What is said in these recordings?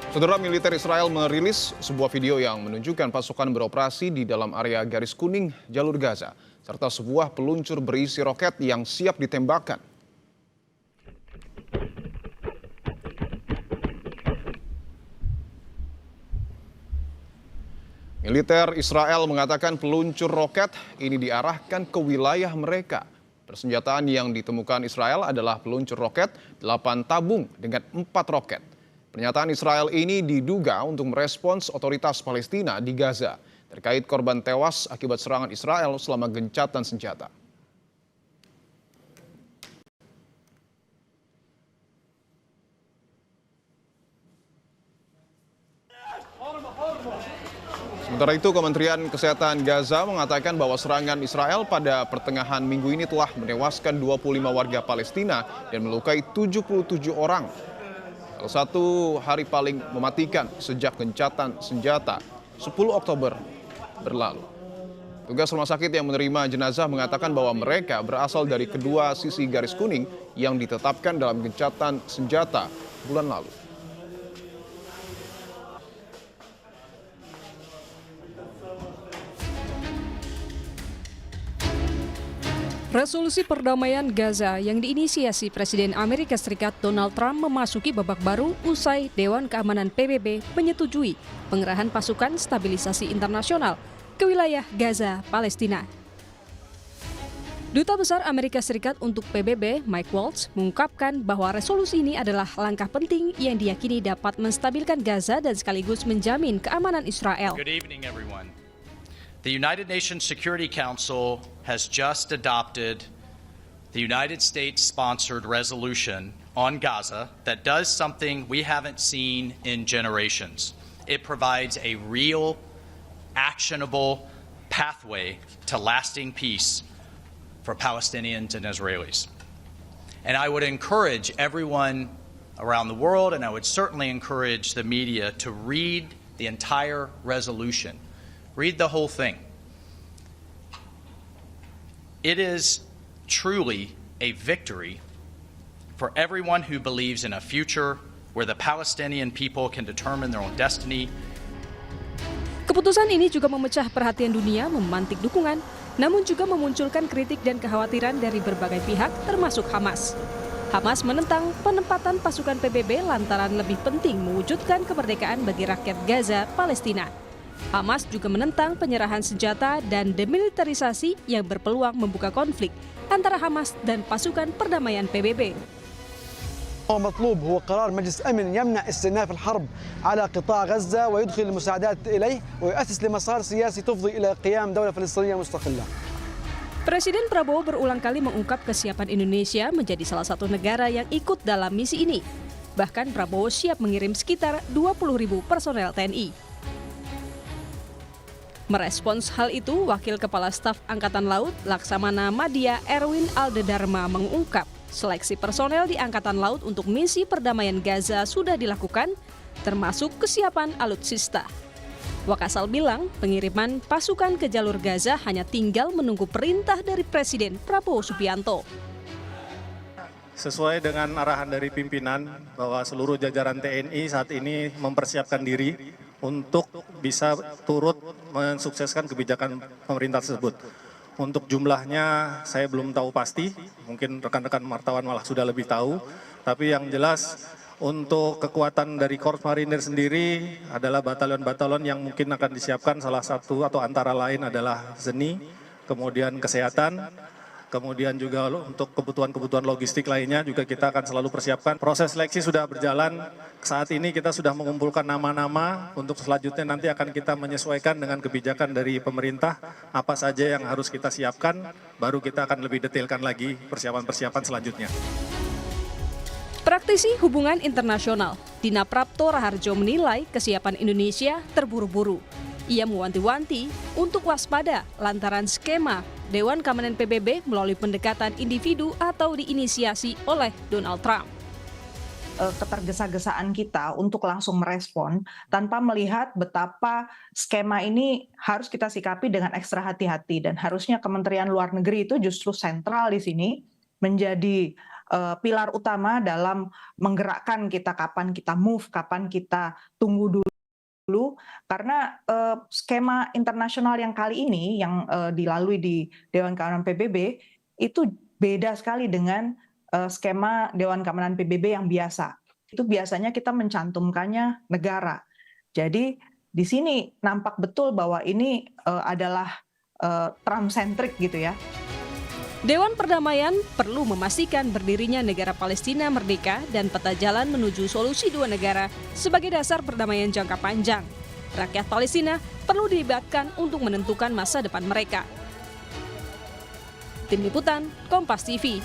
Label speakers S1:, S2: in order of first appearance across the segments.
S1: Saudara, militer Israel merilis sebuah video yang menunjukkan pasukan beroperasi di dalam area garis kuning jalur Gaza, serta sebuah peluncur berisi roket yang siap ditembakkan. Militer Israel mengatakan peluncur roket ini diarahkan ke wilayah mereka. Persenjataan yang ditemukan Israel adalah peluncur roket 8 tabung dengan 4 roket. Pernyataan Israel ini diduga untuk merespons otoritas Palestina di Gaza terkait korban tewas akibat serangan Israel selama gencatan senjata. Sementara itu, Kementerian Kesehatan Gaza mengatakan bahwa serangan Israel pada pertengahan minggu ini telah menewaskan 25 warga Palestina dan melukai 77 orang. Salah satu hari paling mematikan sejak gencatan senjata 10 Oktober berlalu. Tugas rumah sakit yang menerima jenazah mengatakan bahwa mereka berasal dari kedua sisi garis kuning yang ditetapkan dalam gencatan senjata bulan lalu.
S2: Resolusi perdamaian Gaza yang diinisiasi Presiden Amerika Serikat Donald Trump memasuki babak baru usai Dewan Keamanan PBB menyetujui pengerahan pasukan stabilisasi internasional ke wilayah Gaza, Palestina. Duta Besar Amerika Serikat untuk PBB, Mike Waltz, mengungkapkan bahwa resolusi ini adalah langkah penting yang diyakini dapat menstabilkan Gaza dan sekaligus menjamin keamanan Israel.
S3: Good evening, everyone. The United Nations Security Council has just adopted the United States-sponsored resolution on Gaza that does something we haven't seen in generations. It provides a real, actionable pathway to lasting peace for Palestinians and Israelis. And I would encourage everyone around the world, and I would certainly encourage the media to read the entire resolution. Read the whole thing. It is truly a victory for everyone who believes in a future where the Palestinian people can determine their own destiny.
S2: Keputusan ini juga memecah perhatian dunia, memantik dukungan, namun juga memunculkan kritik dan kekhawatiran dari berbagai pihak, termasuk Hamas. Hamas menentang penempatan pasukan PBB lantaran lebih penting mewujudkan kemerdekaan bagi rakyat Gaza, Palestina. Hamas juga menentang penyerahan senjata dan demilitarisasi yang berpeluang membuka konflik antara Hamas dan pasukan perdamaian PBB.
S4: مطلوب هو قرار مجلس أمن يمنع استئناف الحرب على قطاع غزة ويدخل المساعدات إليه ويؤسس لمسار سياسي تفضي إلى قيام دولة فلسطينية مستقلة.
S2: Presiden Prabowo berulang kali mengungkap kesiapan Indonesia menjadi salah satu negara yang ikut dalam misi ini. Bahkan Prabowo siap mengirim sekitar 20.000 personel TNI. Merespons hal itu, Wakil Kepala Staf Angkatan Laut Laksamana Madya Erwin Aldedarma mengungkap seleksi personel di Angkatan Laut untuk misi perdamaian Gaza sudah dilakukan, termasuk kesiapan alutsista. Wakasal bilang pengiriman pasukan ke jalur Gaza hanya tinggal menunggu perintah dari Presiden Prabowo Subianto.
S5: Sesuai dengan arahan dari pimpinan bahwa seluruh jajaran TNI saat ini mempersiapkan diri untuk bisa turut mensukseskan kebijakan pemerintah tersebut. Untuk jumlahnya saya belum tahu pasti, mungkin rekan-rekan wartawan malah sudah lebih tahu. Tapi yang jelas untuk kekuatan dari Korps Marinir sendiri adalah batalion-batalion yang mungkin akan disiapkan, salah satu atau antara lain adalah ZENI, kemudian kesehatan, kemudian juga untuk kebutuhan-kebutuhan logistik lainnya juga kita akan selalu persiapkan. Proses seleksi sudah berjalan, saat ini kita sudah mengumpulkan nama-nama, untuk selanjutnya nanti akan kita menyesuaikan dengan kebijakan dari pemerintah, apa saja yang harus kita siapkan, baru kita akan lebih detailkan lagi persiapan-persiapan selanjutnya.
S2: Praktisi hubungan internasional, Dina Prapto Raharjo menilai kesiapan Indonesia terburu-buru. Ia mewanti-wanti untuk waspada lantaran skema Dewan Keamanan PBB melalui pendekatan individu atau diinisiasi oleh Donald Trump.
S6: Ketergesa-gesaan kita untuk langsung merespon tanpa melihat betapa skema ini harus kita sikapi dengan ekstra hati-hati, dan harusnya Kementerian Luar Negeri itu justru sentral di sini menjadi pilar utama dalam menggerakkan kita kapan kita move, kapan kita tunggu dulu, karena skema internasional yang kali ini yang dilalui di Dewan Keamanan PBB itu beda sekali dengan skema Dewan Keamanan PBB yang biasa. Itu biasanya kita mencantumkannya negara. Jadi di sini nampak betul bahwa ini adalah Trump-centric gitu ya.
S2: Dewan Perdamaian perlu memastikan berdirinya negara Palestina merdeka dan peta jalan menuju solusi dua negara sebagai dasar perdamaian jangka panjang. Rakyat Palestina perlu dilibatkan untuk menentukan masa depan mereka. Tim Liputan, Kompas TV.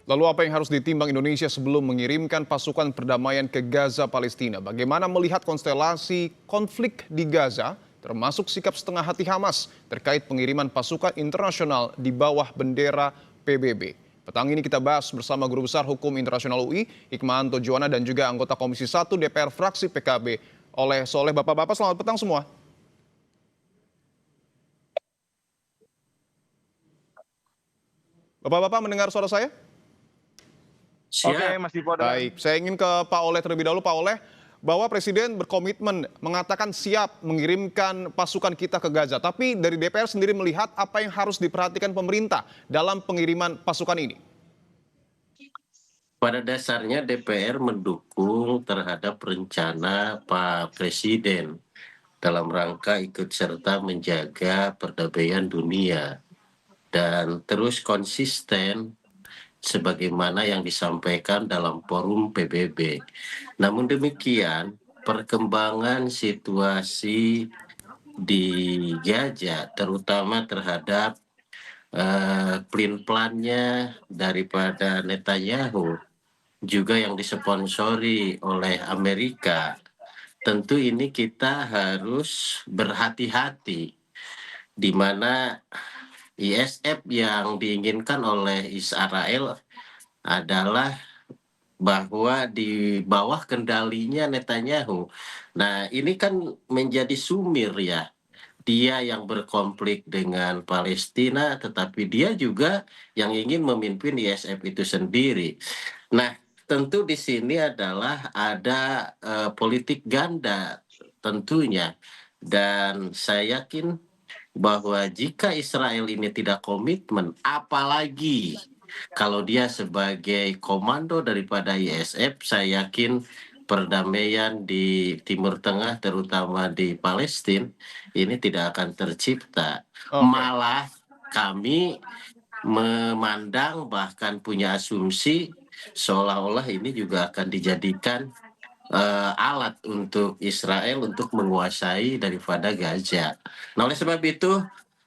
S1: Lalu apa yang harus ditimbang Indonesia sebelum mengirimkan pasukan perdamaian ke Gaza, Palestina? Bagaimana melihat konstelasi konflik di Gaza, termasuk sikap setengah hati Hamas terkait pengiriman pasukan internasional di bawah bendera PBB? Petang ini kita bahas bersama Guru Besar Hukum Internasional UI, Hikmahanto Juwana, dan juga anggota Komisi 1 DPR fraksi PKB, Oleh Soleh. Bapak-bapak, selamat petang semua. Bapak-bapak mendengar suara saya?
S7: Siap.
S8: Oke, Mas Dipo.
S1: Baik, saya ingin ke Pak Oleh terlebih dahulu. Pak Oleh, bahwa Presiden berkomitmen mengatakan siap mengirimkan pasukan kita ke Gaza. Tapi dari DPR sendiri melihat apa yang harus diperhatikan pemerintah dalam pengiriman pasukan ini?
S7: Pada dasarnya DPR mendukung terhadap rencana Pak Presiden dalam rangka ikut serta menjaga perdamaian dunia dan terus konsisten sebagaimana yang disampaikan dalam forum PBB. Namun demikian, perkembangan situasi di Gaza, terutama terhadap plan-plannya daripada Netanyahu, juga yang disponsori oleh Amerika, tentu ini kita harus berhati-hati, di mana ISF yang diinginkan oleh Israel adalah bahwa di bawah kendalinya Netanyahu. Nah, ini kan menjadi sumir ya. Dia yang berkonflik dengan Palestina, tetapi dia juga yang ingin memimpin ISF itu sendiri. Nah, tentu di sini adalah ada politik ganda tentunya. Dan saya yakin bahwa jika Israel ini tidak komitmen, apalagi kalau dia sebagai komando daripada ISF, saya yakin perdamaian di Timur Tengah, terutama di Palestina, ini tidak akan tercipta. Malah kami memandang, bahkan punya asumsi, seolah-olah ini juga akan dijadikan alat untuk Israel untuk menguasai daripada Gaza. Nah, oleh sebab itu,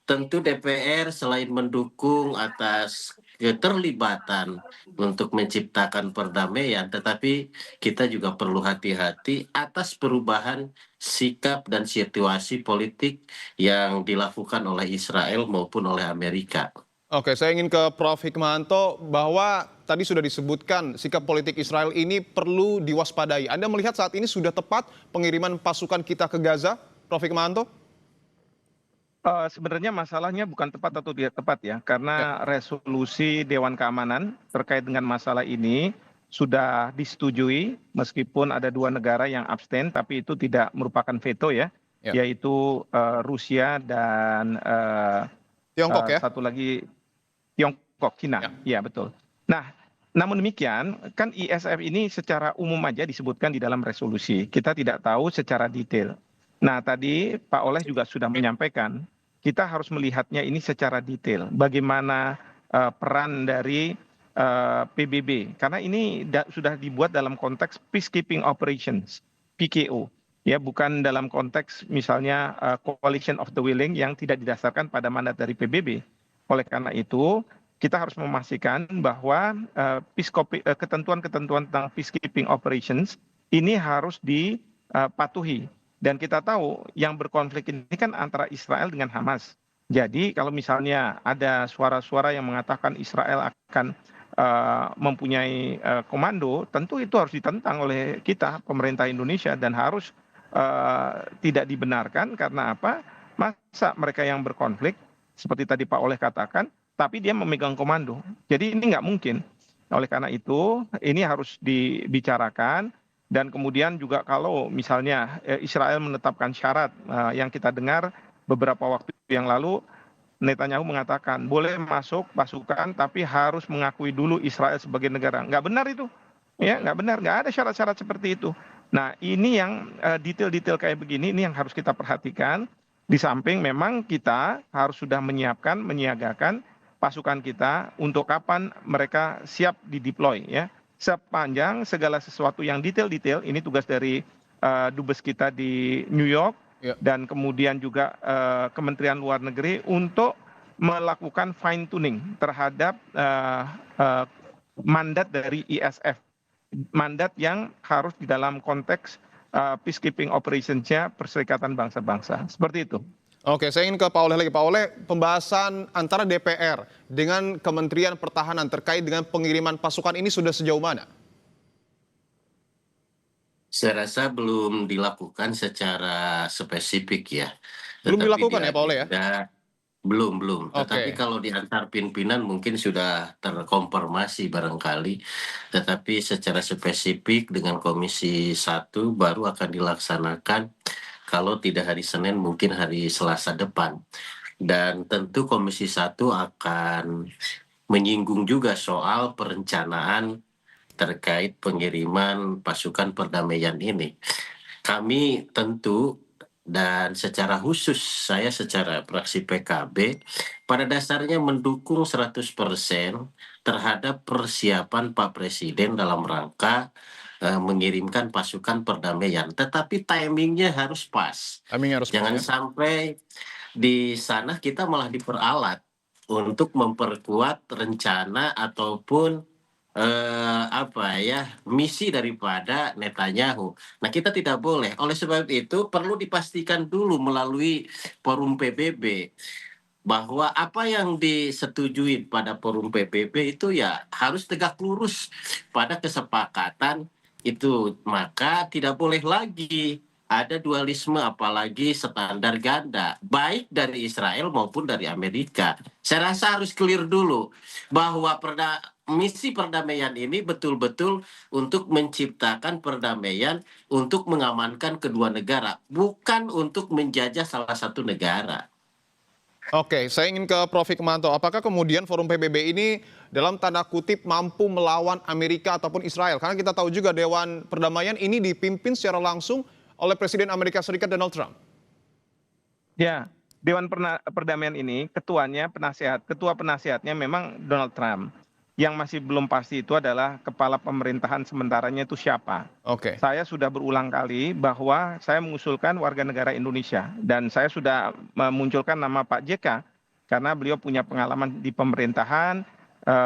S7: tentu DPR selain mendukung atas keterlibatan untuk menciptakan perdamaian, tetapi kita juga perlu hati-hati atas perubahan sikap dan situasi politik yang dilakukan oleh Israel maupun oleh Amerika.
S1: Oke, saya ingin ke Prof. Hikmahanto, bahwa tadi sudah disebutkan sikap politik Israel ini perlu diwaspadai. Anda melihat saat ini sudah tepat pengiriman pasukan kita ke Gaza, Prof. Hikmahanto?
S8: Sebenarnya masalahnya bukan tepat atau tidak tepat ya, karena resolusi Dewan Keamanan terkait dengan masalah ini sudah disetujui, meskipun ada dua negara yang abstain, tapi itu tidak merupakan veto ya, yaitu Rusia dan
S1: Tiongkok ya?
S8: Satu lagi Tiongkok, Cina, ya betul. Nah, namun demikian, kan ISF ini secara umum aja disebutkan di dalam resolusi. Kita tidak tahu secara detail. Nah, tadi Pak Oleh juga sudah menyampaikan, kita harus melihatnya ini secara detail. Bagaimana peran dari PBB. Karena ini sudah dibuat dalam konteks peacekeeping operations, PKO. Ya, bukan dalam konteks misalnya coalition of the willing yang tidak didasarkan pada mandat dari PBB. Oleh karena itu, kita harus memastikan bahwa ketentuan-ketentuan tentang peacekeeping operations ini harus dipatuhi. Dan kita tahu yang berkonflik ini kan antara Israel dengan Hamas. Jadi kalau misalnya ada suara-suara yang mengatakan Israel akan mempunyai komando, tentu itu harus ditentang oleh kita, pemerintah Indonesia, dan harus tidak dibenarkan. Karena apa? Masa mereka yang berkonflik seperti tadi Pak Oleh katakan, tapi dia memegang komando. Jadi ini nggak mungkin. Oleh karena itu, ini harus dibicarakan, dan kemudian juga kalau misalnya Israel menetapkan syarat yang kita dengar beberapa waktu yang lalu, Netanyahu mengatakan boleh masuk pasukan tapi harus mengakui dulu Israel sebagai negara. Nggak benar itu, ya nggak benar, nggak ada syarat-syarat seperti itu. Nah ini yang detail-detail kayak begini ini yang harus kita perhatikan. Di samping memang kita harus sudah menyiagakan pasukan kita untuk kapan mereka siap dideploy, ya. Sepanjang segala sesuatu yang detail-detail, ini tugas dari dubes kita di New York.
S1: Ya.
S8: Dan kemudian juga Kementerian Luar Negeri untuk melakukan fine tuning terhadap mandat dari ISF, mandat yang harus di dalam konteks peacekeeping operationsnya Perserikatan Bangsa-Bangsa, seperti itu.
S1: Oke, saya ingin ke Pak Oleh lagi. Pak Oleh, pembahasan antara DPR dengan Kementerian Pertahanan terkait dengan pengiriman pasukan ini sudah sejauh mana?
S7: Saya rasa belum dilakukan secara spesifik ya.
S1: Belum
S7: Tetapi
S1: dilakukan
S7: di
S1: ya Pak Oleh ya?
S7: agenda belum. Tetapi
S1: Oke.
S7: kalau di antar pimpinan mungkin sudah terkonfirmasi barangkali. Tetapi secara spesifik dengan Komisi 1 baru akan dilaksanakan kalau tidak hari Senin mungkin hari Selasa depan. Dan tentu Komisi 1 akan menyinggung juga soal perencanaan terkait pengiriman pasukan perdamaian ini. Kami tentu dan secara khusus saya secara fraksi PKB pada dasarnya mendukung 100% terhadap persiapan Pak Presiden dalam rangka mengirimkan pasukan perdamaian. Tetapi timingnya harus pas.
S1: Kami harus
S7: Jangan
S1: ya.
S7: sampai di sana kita malah diperalat untuk memperkuat rencana ataupun misi daripada Netanyahu. Nah, kita tidak boleh. Oleh sebab itu perlu dipastikan dulu melalui forum PBB bahwa apa yang disetujui pada forum PBB itu ya harus tegak lurus pada kesepakatan itu. Maka tidak boleh lagi ada dualisme apalagi standar ganda baik dari Israel maupun dari Amerika. Saya rasa harus clear dulu bahwa misi perdamaian ini betul-betul untuk menciptakan perdamaian untuk mengamankan kedua negara, bukan untuk menjajah salah satu negara.
S1: Oke, saya ingin ke Prof. Hikmanto. Apakah kemudian forum PBB ini dalam tanda kutip mampu melawan Amerika ataupun Israel? Karena kita tahu juga Dewan Perdamaian ini dipimpin secara langsung oleh Presiden Amerika Serikat Donald Trump.
S8: Ya, Dewan Perdamaian ini ketua penasihatnya memang Donald Trump. Yang masih belum pasti itu adalah kepala pemerintahan sementaranya itu siapa.
S1: Oke.
S8: Saya sudah berulang kali bahwa saya mengusulkan warga negara Indonesia, dan saya sudah memunculkan nama Pak JK karena beliau punya pengalaman di pemerintahan,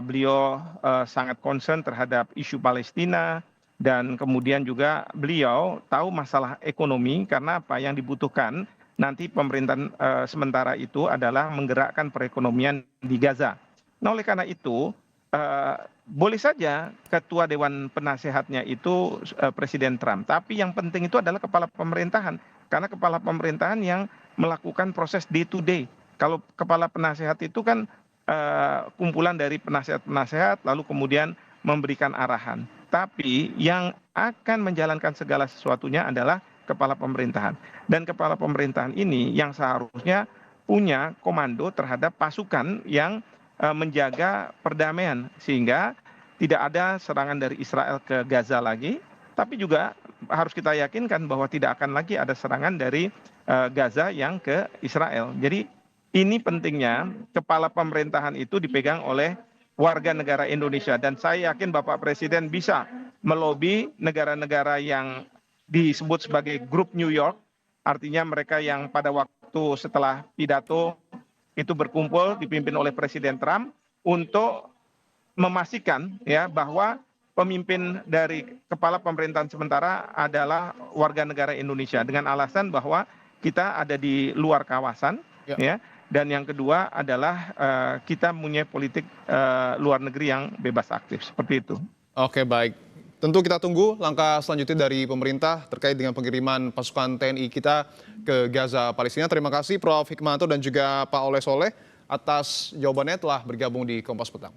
S8: beliau sangat concern terhadap isu Palestina, dan kemudian juga beliau tahu masalah ekonomi karena apa yang dibutuhkan nanti pemerintahan sementara itu adalah menggerakkan perekonomian di Gaza. Nah, oleh karena itu boleh saja ketua Dewan Penasehatnya itu Presiden Trump, tapi yang penting itu adalah kepala pemerintahan, karena kepala pemerintahan yang melakukan proses day to day. Kalau kepala penasehat itu kan kumpulan dari penasehat-penasehat lalu kemudian memberikan arahan. Tapi yang akan menjalankan segala sesuatunya adalah kepala pemerintahan. Dan kepala pemerintahan ini yang seharusnya punya komando terhadap pasukan yang menjaga perdamaian, sehingga tidak ada serangan dari Israel ke Gaza lagi, tapi juga harus kita yakinkan bahwa tidak akan lagi ada serangan dari Gaza yang ke Israel. Jadi ini pentingnya kepala pemerintahan itu dipegang oleh warga negara Indonesia, dan saya yakin Bapak Presiden bisa melobi negara-negara yang disebut sebagai grup New York, artinya mereka yang pada waktu setelah pidato itu berkumpul dipimpin oleh Presiden Trump untuk memastikan ya bahwa pemimpin dari kepala pemerintahan sementara adalah warga negara Indonesia, dengan alasan bahwa kita ada di luar kawasan ya. Dan yang kedua adalah kita punya politik luar negeri yang bebas aktif, seperti itu.
S1: Oke, baik. Tentu kita tunggu langkah selanjutnya dari pemerintah terkait dengan pengiriman pasukan TNI kita ke Gaza, Palestina. Terima kasih Prof. Hikmanto dan juga Pak Oleh Soleh atas jawabannya telah bergabung di Kompas Petang.